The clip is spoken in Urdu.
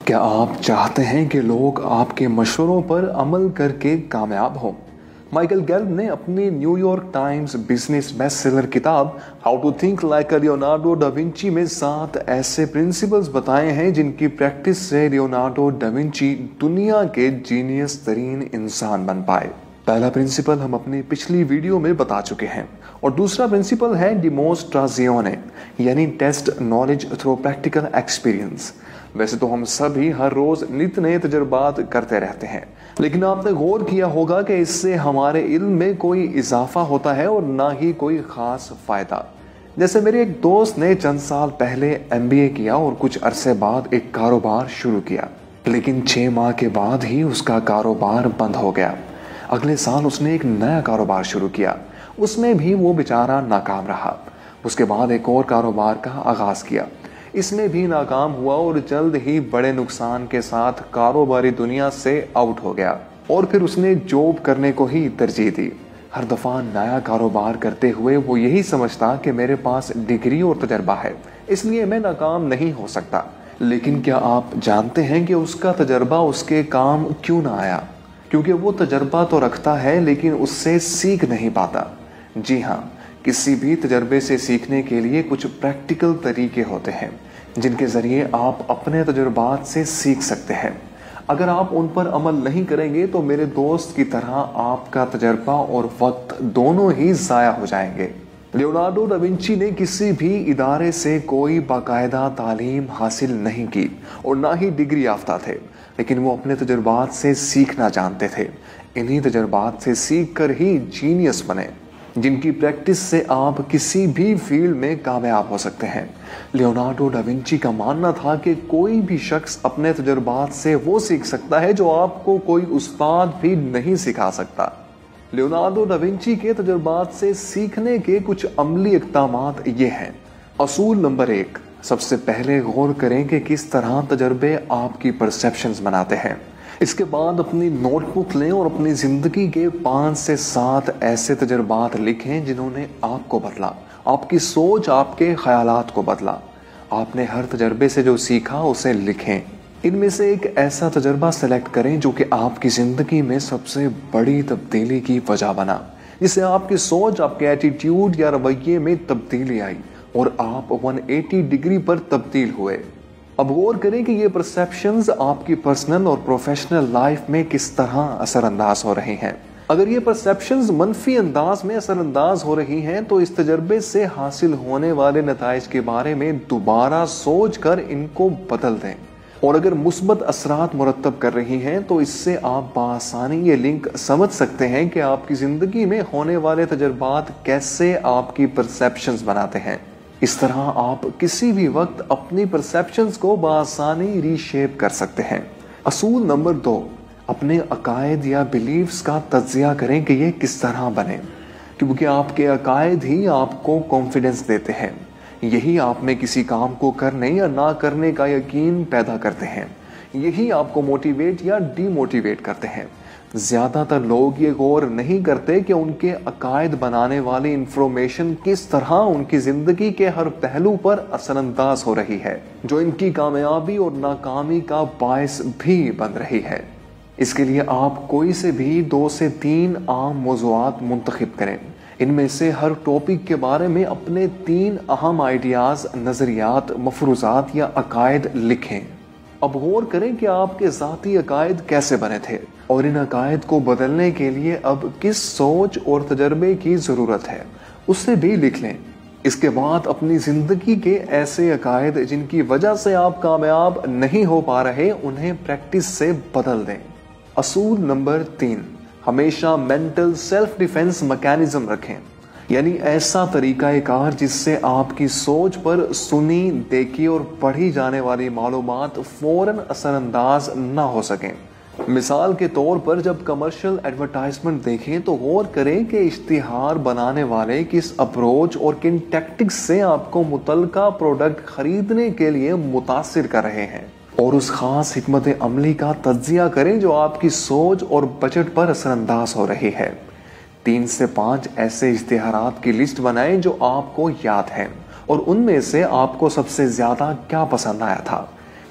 کیا آپ چاہتے ہیں کہ لوگ آپ کے مشوروں پر عمل کر کے کامیاب ہوں؟ مائیکل گیلب نے اپنی New York Times business best seller کتاب how to think like a Leonardo da Vinci میں 7 ایسے پرنسپلز بتائے ہیں جن کی پریکٹس سے لیونارڈو ڈا ونچی دنیا کے جینیس ترین انسان بن پائے۔ پہلا پرنسپل ہم اپنی پچھلی ویڈیو میں بتا چکے ہیں، اور دوسرا پرنسپل ہے ڈیمونسٹریشن، یعنی test knowledge through practical experience. ویسے تو ہم سبھی ہر روز نت نئے تجربات کرتے رہتے ہیں، لیکن آپ نے غور کیا ہوگا کہ اس سے ہمارے علم میں کوئی اضافہ ہوتا ہے اور نہ ہی کوئی خاص فائدہ۔ جیسے میرے ایک دوست نے چند سال پہلے MBA کیا اور کچھ عرصے بعد ایک کاروبار شروع کیا، لیکن 6 ماہ کے بعد ہی اس کا کاروبار بند ہو گیا۔ اگلے سال اس نے ایک نیا کاروبار شروع کیا، اس میں بھی وہ بیچارہ ناکام رہا۔ اس کے بعد ایک اور کاروبار کا آغاز کیا، اس میں بھی ناکام ہوا اور جلد ہی بڑے نقصان کے ساتھ کاروباری دنیا سے آؤٹ ہو گیا، اور پھر اس نے جاب کرنے کو ہی ترجیح دی۔ ہر دفعہ نیا کاروبار کرتے ہوئے وہ یہی سمجھتا کہ میرے پاس ڈگری اور تجربہ ہے، اس لیے میں ناکام نہیں ہو سکتا۔ لیکن کیا آپ جانتے ہیں کہ اس کا تجربہ اس کے کام کیوں نہ آیا؟ کیونکہ وہ تجربہ تو رکھتا ہے لیکن اس سے سیکھ نہیں پاتا۔ جی ہاں، کسی بھی تجربے سے سیکھنے کے لیے کچھ پریکٹیکل طریقے ہوتے ہیں جن کے ذریعے آپ اپنے تجربات سے سیکھ سکتے ہیں۔ اگر آپ ان پر عمل نہیں کریں گے تو میرے دوست کی طرح آپ کا تجربہ اور وقت دونوں ہی ضائع ہو جائیں گے۔ لیونارڈو ڈا ونچی نے کسی بھی ادارے سے کوئی باقاعدہ تعلیم حاصل نہیں کی اور نہ ہی ڈگری یافتہ تھے، لیکن وہ اپنے تجربات سے سیکھنا جانتے تھے۔ انہی تجربات سے سیکھ کر ہی جینیس بنے، جن کی پریکٹس سے آپ کسی بھی فیلڈ میں کامیاب ہو سکتے ہیں۔ لیونارڈو ڈا ونچی کا ماننا تھا کہ کوئی بھی شخص اپنے تجربات سے وہ سیکھ سکتا ہے جو آپ کو کوئی استاد بھی نہیں سکھا سکتا۔ لیونارڈو ڈا ونچی کے تجربات سے سیکھنے کے کچھ عملی اقدامات یہ ہیں۔ اصول نمبر 1، سب سے پہلے غور کریں کہ کس طرح تجربے آپ کی پرسیپشنز بناتے ہیں۔ اس کے بعد اپنی نوٹ بک لیں اور اپنی زندگی کے 5 سے 7 ایسے تجربات لکھیں جنہوں نے آپ کو بدلا، آپ کی سوچ، آپ کے خیالات کو بدلا۔ آپ نے ہر تجربے سے جو سیکھا اسے لکھیں۔ ان میں سے ایک ایسا تجربہ سلیکٹ کریں جو کہ آپ کی زندگی میں سب سے بڑی تبدیلی کی وجہ بنا، جس سے آپ کی سوچ، آپ کے ایٹیٹیوڈ یا رویے میں تبدیلی آئی اور آپ 180 ڈگری پر تبدیل ہوئے۔ اب غور کریں کہ یہ پرسیپشنز آپ کی پرسنل اور پروفیشنل لائف میں کس طرح اثر انداز ہو رہی ہیں۔ اگر یہ پرسیپشنز منفی انداز میں اثر انداز ہو رہی ہیں تو اس تجربے سے حاصل ہونے والے نتائج کے بارے میں دوبارہ سوچ کر ان کو بدل دیں، اور اگر مثبت اثرات مرتب کر رہی ہیں تو اس سے آپ بآسانی یہ لنک سمجھ سکتے ہیں کہ آپ کی زندگی میں ہونے والے تجربات کیسے آپ کی پرسیپشنز بناتے ہیں۔ اس طرح آپ کسی بھی وقت اپنی پرسیپشنز کو بآسانی ری شیپ کر سکتے ہیں۔ اصول نمبر 2، اپنے عقائد یا بلیفز کا تجزیہ کریں کہ یہ کس طرح بنے، کیونکہ آپ کے عقائد ہی آپ کو کانفیڈنس دیتے ہیں۔ یہی آپ میں کسی کام کو کرنے یا نہ کرنے کا یقین پیدا کرتے ہیں، یہی آپ کو موٹیویٹ یا ڈی موٹیویٹ کرتے ہیں۔ زیادہ تر لوگ یہ غور نہیں کرتے کہ ان کے عقائد بنانے والی انفارمیشن کس طرح ان کی زندگی کے ہر پہلو پر اثر انداز ہو رہی ہے، جو ان کی کامیابی اور ناکامی کا باعث بھی بن رہی ہے۔ اس کے لیے آپ کوئی سے بھی 2 سے 3 عام موضوعات منتخب کریں۔ ان میں سے ہر ٹاپک کے بارے میں اپنے 3 اہم آئیڈیاز، نظریات، مفروضات یا عقائد لکھیں۔ اب غور کریں کہ آپ کے ذاتی عقائد کیسے بنے تھے اور ان عقائد کو بدلنے کے لیے اب کس سوچ اور تجربے کی ضرورت ہے، اسے بھی لکھ لیں۔ اس کے بعد اپنی زندگی کے ایسے عقائد جن کی وجہ سے آپ کامیاب نہیں ہو پا رہے، انہیں پریکٹس سے بدل دیں۔ اصول نمبر 3، ہمیشہ مینٹل سیلف ڈیفنس میکینزم رکھیں، یعنی ایسا طریقہ کار جس سے آپ کی سوچ پر سنی، دیکھی اور پڑھی جانے والی معلومات فوراً اثر انداز نہ ہو سکیں۔ مثال کے طور پر جب کمرشل ایڈورٹائزمنٹ دیکھیں تو غور کریں کہ اشتہار بنانے والے کس اپروچ اور کن ٹیکٹکس سے آپ کو متعلقہ پروڈکٹ خریدنے کے لیے متاثر کر رہے ہیں، اور اس خاص حکمت عملی کا تجزیہ کریں جو آپ کی سوچ اور بجٹ پر اثر انداز ہو رہی ہے۔ 3 سے 5 ایسے اشتہارات کی لسٹ بنائیں جو آپ کو یاد ہیں اور ان میں سے آپ کو سب سے زیادہ کیا پسند آیا تھا۔